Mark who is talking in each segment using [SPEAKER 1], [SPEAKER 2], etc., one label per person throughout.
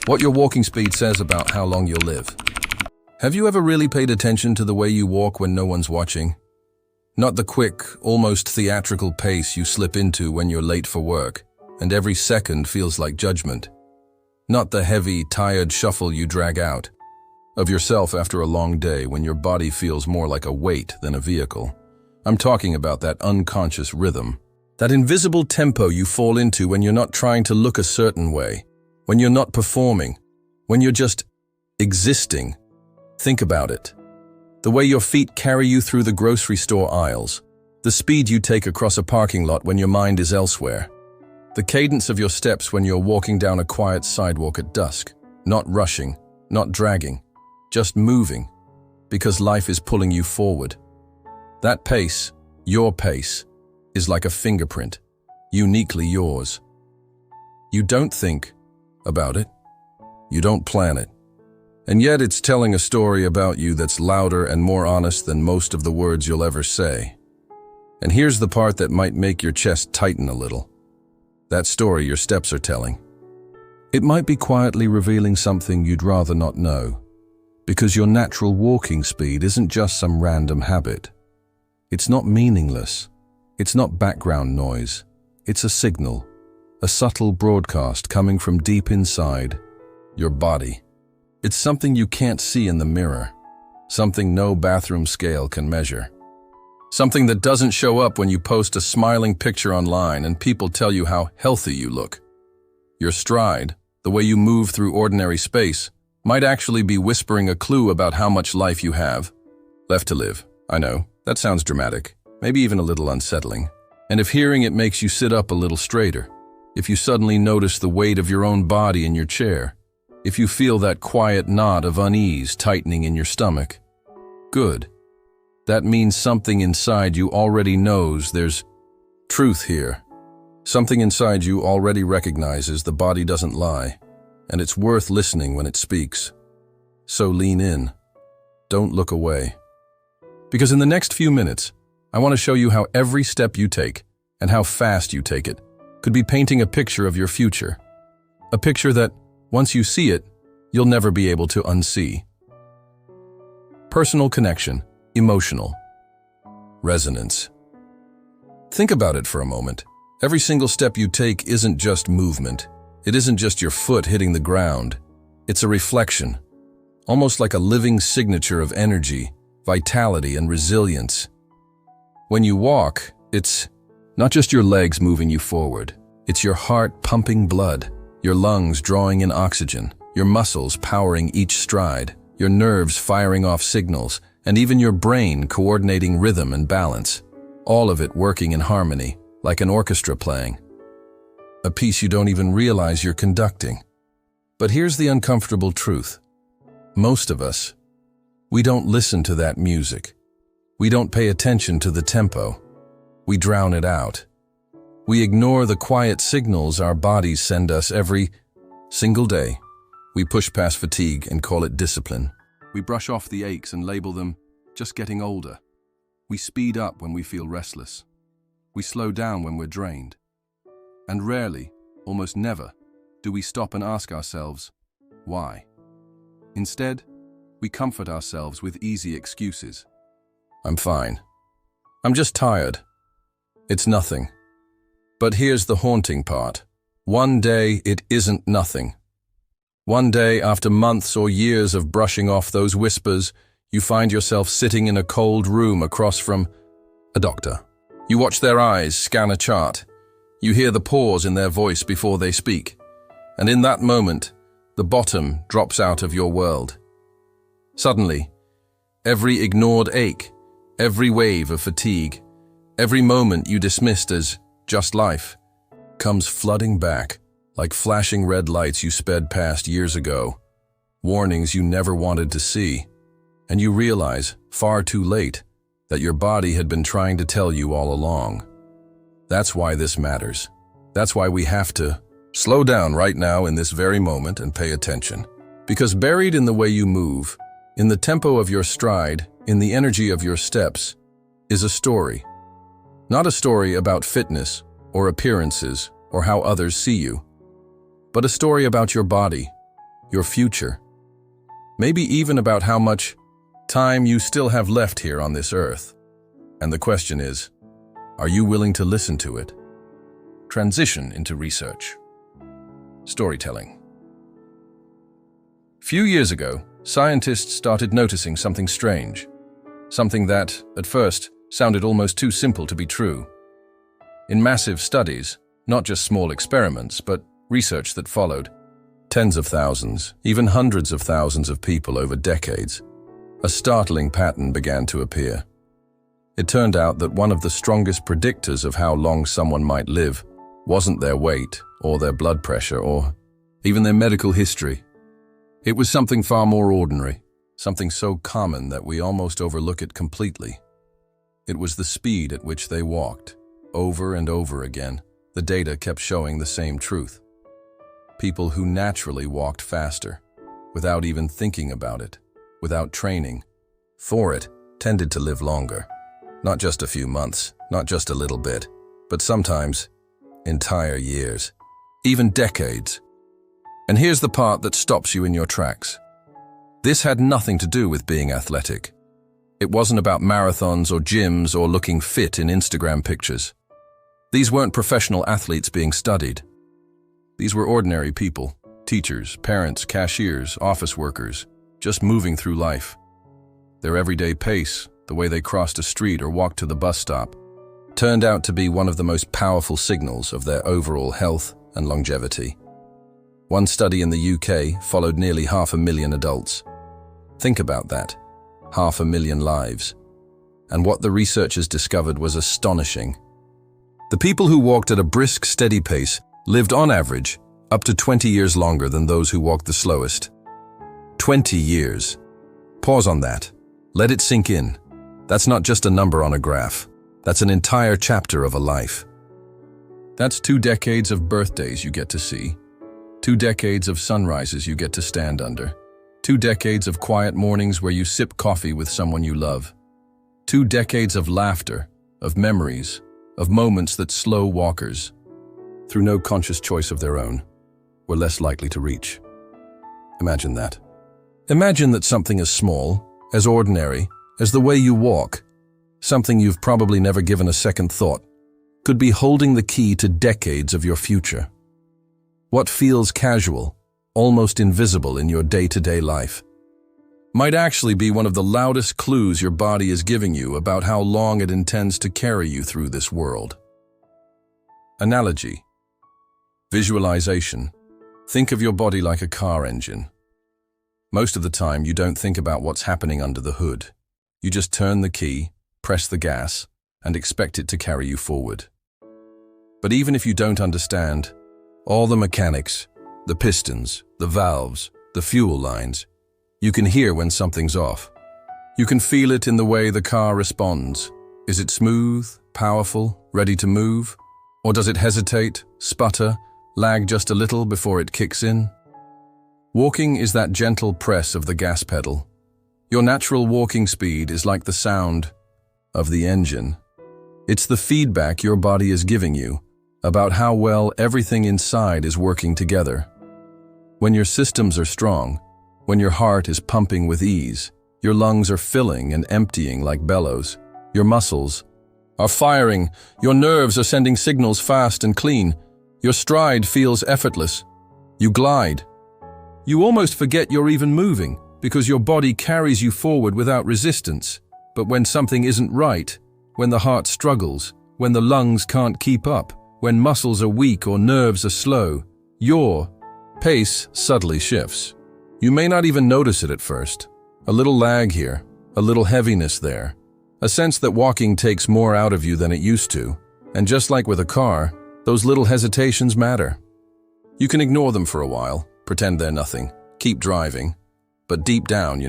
[SPEAKER 1] What your walking speed says about how long you'll live. Have you ever really paid attention to the way you walk when no one's watching? Not the quick, almost theatrical pace you slip into when you're late for work, and every second feels like judgment. Not the heavy, tired shuffle you drag out of yourself after a long day when your body feels more like a weight than a vehicle. I'm talking about that unconscious rhythm, that invisible tempo you fall into when you're not trying to look a certain way, when you're not performing, when you're just existing. Think about it. The way your feet carry you through the grocery store aisles, the speed you take across a parking lot when your mind is elsewhere, the cadence of your steps when you're walking down a quiet sidewalk at dusk, not rushing, not dragging, just moving, because life is pulling you forward. That pace, your pace, is like a fingerprint, uniquely yours. You don't think about it, you don't plan it, and yet it's telling a story about you that's louder and more honest than most of the words you'll ever say. And here's the part that might make your chest tighten a little. That story your steps are telling. It might be quietly revealing something you'd rather not know, because your natural walking speed isn't just some random habit. It's not meaningless. It's not background noise. It's a signal, a subtle broadcast coming from deep inside your body. It's something you can't see in the mirror, something no bathroom scale can measure. Something that doesn't show up when you post a smiling picture online and people tell you how healthy you look. Your stride, the way you move through ordinary space, might actually be whispering a clue about how much life you have left to live. I know, that sounds dramatic, maybe even a little unsettling. And if hearing it makes you sit up a little straighter, if you suddenly notice the weight of your own body in your chair, if you feel that quiet knot of unease tightening in your stomach, good. That means something inside you already knows there's truth here. Something inside you already recognizes the body doesn't lie, and it's worth listening when it speaks. So lean in. Don't look away. Because in the next few minutes, I want to show you how every step you take, and how fast you take it, could be painting a picture of your future. A picture that, once you see it, you'll never be able to unsee. Personal connection, emotional resonance. Think about it for a moment. Every single step you take isn't just movement. It isn't just your foot hitting the ground. It's a reflection, almost like a living signature of energy, vitality, and resilience. When you walk, it's not just your legs moving you forward. It's your heart pumping blood, your lungs drawing in oxygen, your muscles powering each stride, your nerves firing off signals, and even your brain coordinating rhythm and balance. All of it working in harmony, like an orchestra playing. A piece you don't even realize you're conducting. But here's the uncomfortable truth. Most of us, we don't listen to that music. We don't pay attention to the tempo. We drown it out. We ignore the quiet signals our bodies send us every single day. We push past fatigue and call it discipline. We brush off the aches and label them just getting older. We speed up when we feel restless. We slow down when we're drained. And rarely, almost never, do we stop and ask ourselves, why? Instead, we comfort ourselves with easy excuses. I'm fine. I'm just tired. It's nothing. But here's the haunting part. One day it isn't nothing. One day, after months or years of brushing off those whispers, you find yourself sitting in a cold room across from a doctor. You watch their eyes scan a chart. You hear the pause in their voice before they speak. And in that moment, the bottom drops out of your world. Suddenly, every ignored ache, every wave of fatigue, every moment you dismissed as just life, comes flooding back like flashing red lights you sped past years ago, warnings you never wanted to see, and you realize, far too late, that your body had been trying to tell you all along. That's why this matters. That's why we have to slow down right now in this very moment and pay attention. Because buried in the way you move, in the tempo of your stride, in the energy of your steps, is a story. Not a story about fitness or appearances or how others see you, but a story about your body, your future. Maybe even about how much time you still have left here on this earth. And the question is, are you willing to listen to it? Transition into research. Storytelling. Few years ago, scientists started noticing something strange. Something that, at first, sounded almost too simple to be true. In massive studies, not just small experiments, but research that followed, tens of thousands, even hundreds of thousands of people over decades, a startling pattern began to appear. It turned out that one of the strongest predictors of how long someone might live wasn't their weight, or their blood pressure, or even their medical history. It was something far more ordinary, something so common that we almost overlook it completely. It was the speed at which they walked. Over and over again, the data kept showing the same truth. People who naturally walked faster, without even thinking about it, without training, for it, tended to live longer. Not just a few months, not just a little bit, but sometimes entire years, even decades. And here's the part that stops you in your tracks. This had nothing to do with being athletic. It wasn't about marathons or gyms or looking fit in Instagram pictures. These weren't professional athletes being studied. These were ordinary people, teachers, parents, cashiers, office workers, just moving through life. Their everyday pace, the way they crossed a street or walked to the bus stop, turned out to be one of the most powerful signals of their overall health and longevity. One study in the UK followed nearly 500,000 adults. Think about that, 500,000 lives. And what the researchers discovered was astonishing. The people who walked at a brisk, steady pace lived on average up to 20 years longer than those who walked the slowest. 20 years. Pause on that. Let it sink in. That's not just a number on a graph. That's an entire chapter of a life. That's 2 decades of birthdays you get to see. 2 decades of sunrises you get to stand under. 2 decades of quiet mornings where you sip coffee with someone you love. 2 decades of laughter, of memories, of moments that slow walkers, through no conscious choice of their own, were less likely to reach. Imagine that. Imagine that something as small, as ordinary, as the way you walk, something you've probably never given a second thought, could be holding the key to decades of your future. What feels casual, almost invisible in your day-to-day life, might actually be one of the loudest clues your body is giving you about how long it intends to carry you through this world. Analogy. Visualization. Think of your body like a car engine. Most of the time, you don't think about what's happening under the hood. You just turn the key, press the gas, and expect it to carry you forward. But even if you don't understand, all the mechanics, the pistons, the valves, the fuel lines, you can hear when something's off. You can feel it in the way the car responds. Is it smooth, powerful, ready to move? Or does it hesitate, sputter, lag just a little before it kicks in? Walking is that gentle press of the gas pedal. Your natural walking speed is like the sound of the engine. It's the feedback your body is giving you about how well everything inside is working together. When your systems are strong, when your heart is pumping with ease, your lungs are filling and emptying like bellows, your muscles are firing, your nerves are sending signals fast and clean, your stride feels effortless, you glide. You almost forget you're even moving because your body carries you forward without resistance. But when something isn't right, when the heart struggles, when the lungs can't keep up, when muscles are weak or nerves are slow, your pace subtly shifts. You may not even notice it at first. A little lag here, a little heaviness there, a sense that walking takes more out of you than it used to. And just like with a car, those little hesitations matter. You can ignore them for a while, pretend they're nothing, keep driving. But deep down,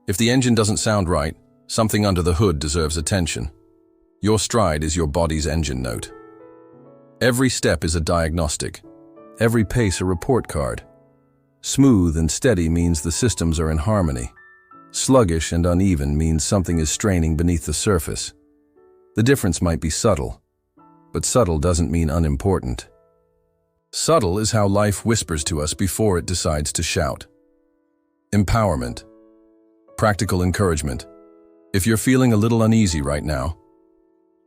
[SPEAKER 1] if the engine doesn't sound right, something under the hood deserves attention. Your stride is your body's engine note. Every step is a diagnostic. Every pace a report card. Smooth and steady means the systems are in harmony. Sluggish and uneven means something is straining beneath the surface. The difference might be subtle, but subtle doesn't mean unimportant. Subtle is how life whispers to us before it decides to shout. empowerment, practical encouragement. If you're feeling a little uneasy right now,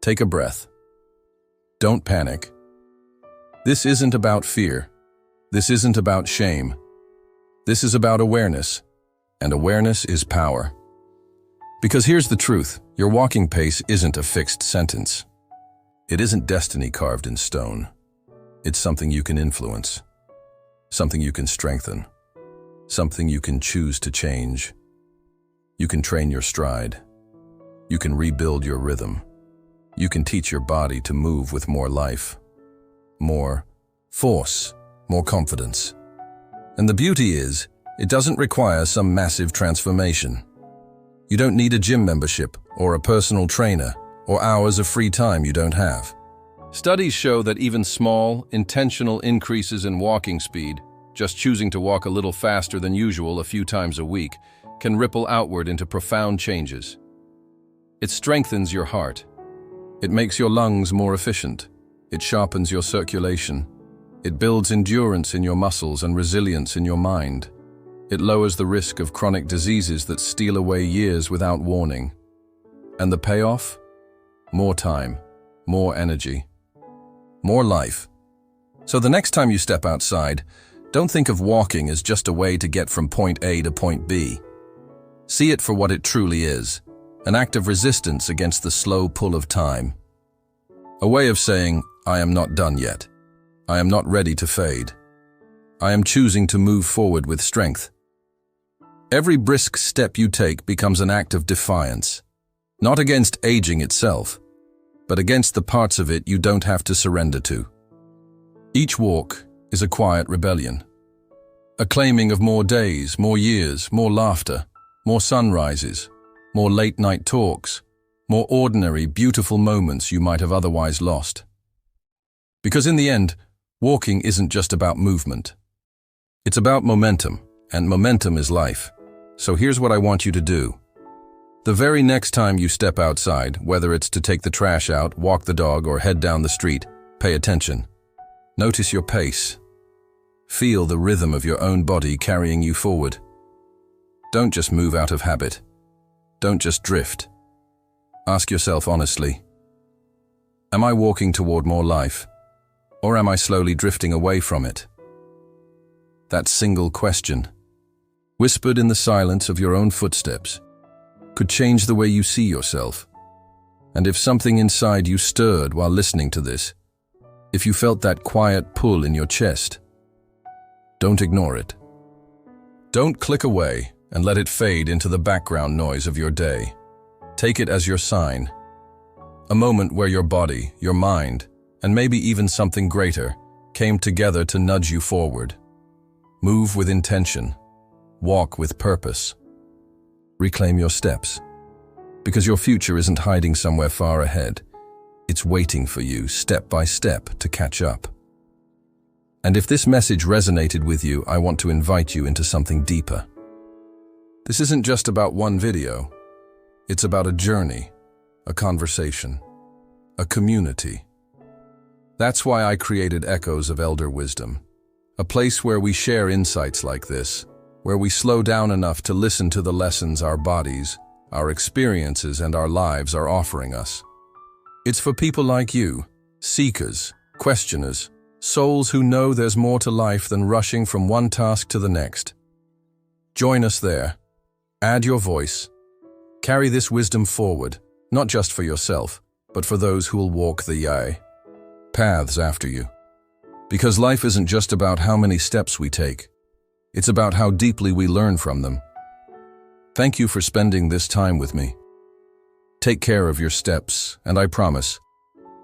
[SPEAKER 1] take a breath. Don't panic. This isn't about fear. This isn't about shame. This is about awareness, and awareness is power. Because here's the truth, your walking pace isn't a fixed sentence. It isn't destiny carved in stone. It's something you can influence, something you can strengthen, something you can choose to change. You can train your stride. You can rebuild your rhythm. You can teach your body to move with more life, more force, more confidence. And the beauty is, it doesn't require some massive transformation. You don't need a gym membership or a personal trainer or hours of free time you don't have. Studies show that even small, intentional increases in walking speed, just choosing to walk a little faster than usual a few times a week, can ripple outward into profound changes. It strengthens your heart. It makes your lungs more efficient. It sharpens your circulation. It builds endurance in your muscles and resilience in your mind. It lowers the risk of chronic diseases that steal away years without warning. And the payoff? More time, more energy, more life. So the next time you step outside, don't think of walking as just a way to get from point A to point B. See it for what it truly is, an act of resistance against the slow pull of time. A way of saying, I am not done yet. I am not ready to fade. I am choosing to move forward with strength. Every brisk step you take becomes an act of defiance, not against aging itself, but against the parts of it you don't have to surrender to. Each walk is a quiet rebellion, a claiming of more days, more years, more laughter, more sunrises, more late-night talks, more ordinary, beautiful moments you might have otherwise lost. Because in the end, walking isn't just about movement. It's about momentum, and momentum is life. So here's what I want you to do. The very next time you step outside, whether it's to take the trash out, walk the dog, or head down the street, pay attention. Notice your pace. Feel the rhythm of your own body carrying you forward. Don't just move out of habit. Don't just drift. Ask yourself honestly, am I walking toward more life, or am I slowly drifting away from it? That single question, whispered in the silence of your own footsteps, could change the way you see yourself. And if something inside you stirred while listening to this, if you felt that quiet pull in your chest, don't ignore it. Don't click away and let it fade into the background noise of your day. Take it as your sign, a moment where your body, your mind, and maybe even something greater came together to nudge you forward. Move with intention. Walk with purpose. Reclaim your steps. Because your future isn't hiding somewhere far ahead. It's waiting for you, step by step, to catch up. And if this message resonated with you, I want to invite you into something deeper. This isn't just about one video. It's about a journey, a conversation, a community. That's why I created Echoes of Elder Wisdom, a place where we share insights like this, where we slow down enough to listen to the lessons our bodies, our experiences, and our lives are offering us. It's for people like you, seekers, questioners, souls who know there's more to life than rushing from one task to the next. Join us there. Add your voice. Carry this wisdom forward, not just for yourself, but for those who will walk the paths after you. Because life isn't just about how many steps we take. It's about how deeply we learn from them. Thank you for spending this time with me. Take care of your steps, and I promise,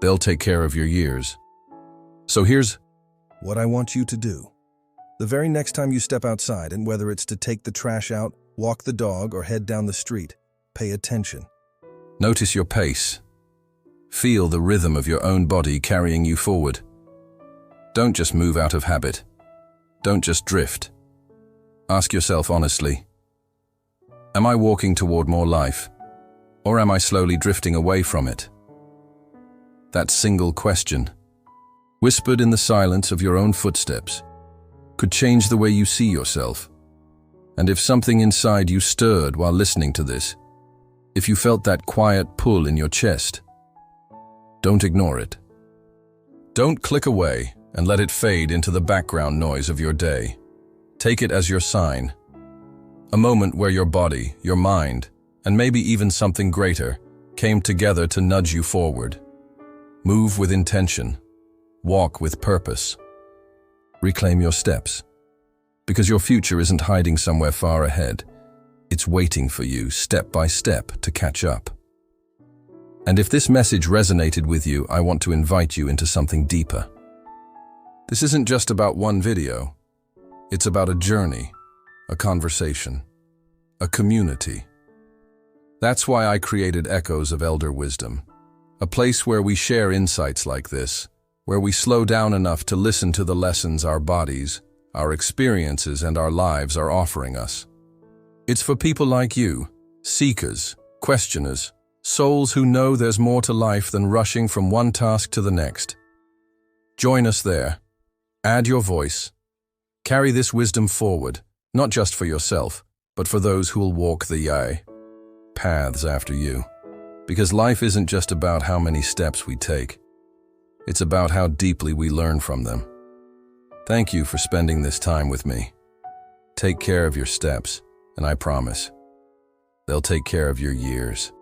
[SPEAKER 1] they'll take care of your years. So here's what I want you to do. The very next time you step outside, and whether it's to take the trash out, walk the dog, or head down the street, pay attention. Notice your pace. Feel the rhythm of your own body carrying you forward. Don't just move out of habit. Don't just drift. Ask yourself honestly, am I walking toward more life, or am I slowly drifting away from it? That single question, whispered in the silence of your own footsteps, could change the way you see yourself. And if something inside you stirred while listening to this, if you felt that quiet pull in your chest, don't ignore it. Don't click away and let it fade into the background noise of your day. Take it as your sign. A moment where your body, your mind, and maybe even something greater came together to nudge you forward. Move with intention. Walk with purpose. Reclaim your steps. Because your future isn't hiding somewhere far ahead. It's waiting for you, step by step, to catch up. And if this message resonated with you, I want to invite you into something deeper. This isn't just about one video. It's about a journey, a conversation, a community. That's why I created Echoes of Elder Wisdom, a place where we share insights like this, where we slow down enough to listen to the lessons our bodies, our experiences, and our lives are offering us. It's for people like you, seekers, questioners, souls who know there's more to life than rushing from one task to the next. Join us there. Add your voice. Carry this wisdom forward, not just for yourself, but for those who'll walk the paths after you. Because life isn't just about how many steps we take. It's about how deeply we learn from them. Thank you for spending this time with me. Take care of your steps, and I promise, they'll take care of your years.